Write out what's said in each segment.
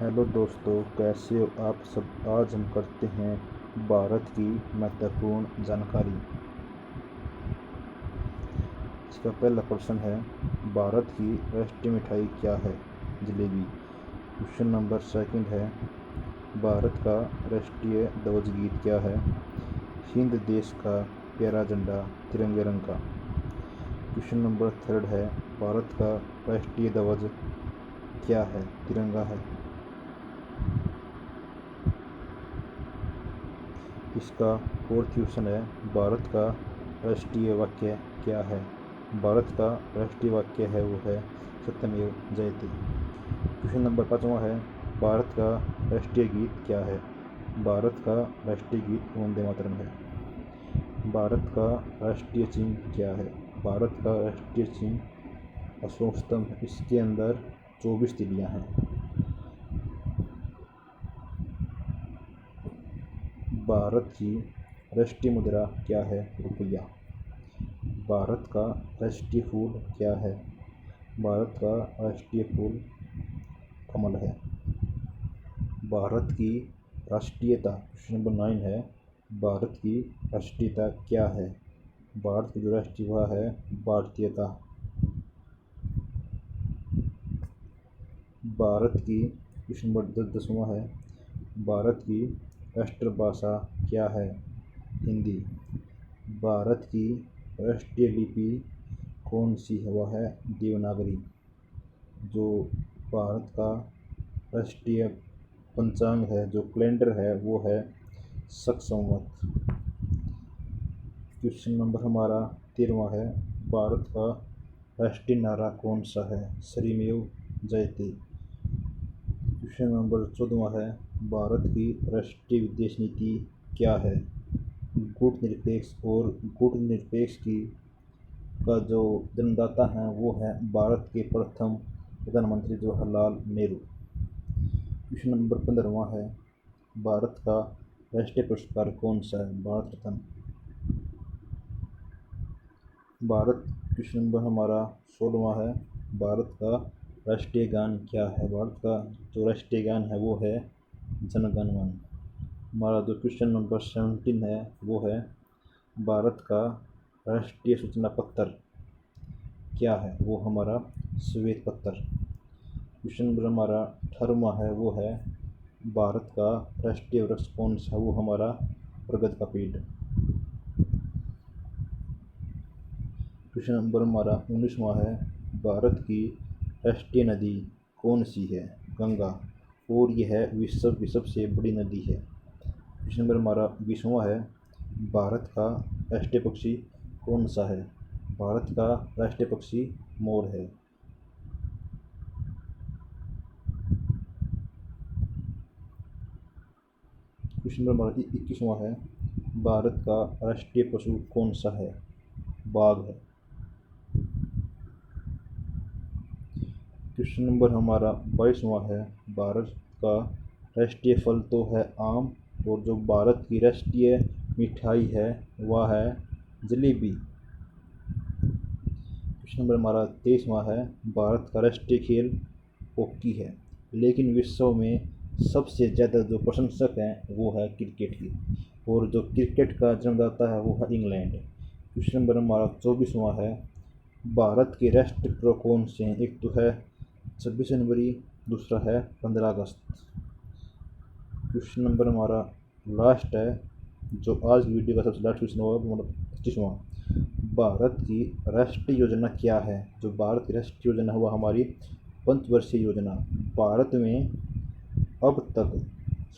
Hello दोस्तों, कैसे हो आप सब। आज हम करते हैं भारत की महत्वपूर्ण जानकारी। इसका पहला प्रश्न है, भारत की राष्ट्रीय मिठाई क्या है? जलेबी। क्वेश्चन नंबर सेकंड है, भारत का राष्ट्रीय ध्वज गीत क्या है? हिंद देश का प्यारा झंडा तिरंगे रंग का। क्वेश्चन नंबर थर्ड है, भारत का राष्ट्रीय ध्वज क्या है? तिरंगा है। इसका फोर्थ क्वेश्चन है, भारत का राष्ट्रीय वाक्य क्या है? भारत का राष्ट्रीय वाक्य है वो है सत्यमेव जयते। क्वेश्चन नंबर पाँचवा है, भारत का राष्ट्रीय गीत क्या है? भारत का राष्ट्रीय गीत वंदे मातरम है। भारत का राष्ट्रीय चिन्ह क्या है? भारत का राष्ट्रीय चिन्ह अशोक स्तंभ है। इसके अंदर 24 तिलियाँ हैं। भारत की राष्ट्रीय मुद्रा क्या है? रुपया। भारत का राष्ट्रीय फूल क्या है? भारत का राष्ट्रीय फूल कमल है। भारत की राष्ट्रीयता क्वेश्चन नंबर 9 है, भारत की राष्ट्रीयता क्या है? भारत की जो राष्ट्रीय भाषा है भारतीयता। भारत की क्वेश्चन नंबर 10वां है, भारत की राष्ट्रभाषा क्या है? हिंदी। भारत की राष्ट्रीय लिपि कौन सी है? वह है देवनागरी। जो भारत का राष्ट्रीय पंचांग है, जो कैलेंडर है, वो है शक संवत। क्वेश्चन नंबर हमारा 13वां है, भारत का राष्ट्रीय नारा कौन सा है? श्रीमेव जयते। क्वेश्चन नंबर 14वां है, भारत की राष्ट्रीय विदेश नीति क्या है? गुटनिरपेक्ष। और गुटनिरपेक्ष की का जो जन्मदाता हैं वो है भारत के प्रथम प्रधानमंत्री जवाहरलाल नेहरू। क्वेश्चन नंबर 15वां है, भारत का राष्ट्रीय पुरस्कार कौन सा है? भारत रत्न। भारत क्वेश्चन नंबर हमारा 16वां है, भारत का राष्ट्रीय गान क्या है? भारत का जो राष्ट्रीय गान है वो है जन गण मन। हमारा जो क्वेश्चन नंबर 17 है वो है, भारत का राष्ट्रीय सूचना पत्र क्या है? वो हमारा श्वेत पत्र। क्वेश्चन नंबर हमारा 18वां है, वो है भारत का राष्ट्रीय वृक्ष कौन सा? वो हमारा बरगद का पेड़। क्वेश्चन नंबर हमारा 19वां है, भारत की राष्ट्रीय नदी कौन सी है? गंगा। और यह है विश्व की सबसे बड़ी नदी है। क्वेश्चन नंबर हमारा 20वां है, भारत का राष्ट्रीय पक्षी कौन सा है? भारत का राष्ट्रीय पक्षी मोर है। क्वेश्चन नंबर हमारा 21वां है, भारत का राष्ट्रीय पशु कौन सा है? बाघ है। क्वेश्चन नंबर हमारा 22वां है, भारत का राष्ट्रीय फल तो है आम, और जो भारत की राष्ट्रीय मिठाई है वह है जलेबी। क्वेश्चन नंबर हमारा 23वां है, भारत का राष्ट्रीय खेल हॉकी है, लेकिन विश्व में सबसे ज़्यादा जो प्रशंसक हैं वो है क्रिकेट की, और जो क्रिकेट का जन्मदाता है वो है इंग्लैंड। क्वेश्चन नंबर हमारा 24वां है, भारत के राष्ट्रीय पर्व कौन से हैं? एक तो है 26 जनवरी, दूसरा है 15 अगस्त। क्वेश्चन नंबर हमारा लास्ट है, जो आज की वीडियो का सबसे लास्ट क्वेश्चन होगा, मतलब 25वां, भारत की राष्ट्रीय योजना क्या है? जो भारत की राष्ट्रीय योजना हुआ हमारी पंचवर्षीय योजना। भारत में अब तक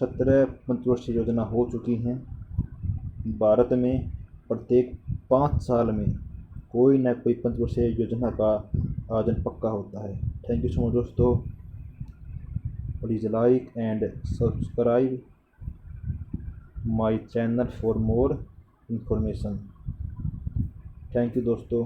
17 पंचवर्षीय योजना हो चुकी हैं। भारत में प्रत्येक 5 साल में कोई ना कोई पंचवर्षीय योजना का आयोजन पक्का होता है। थैंक यू सो मच दोस्तों। Please like and subscribe my channel for more information. Thank you दोस्तों।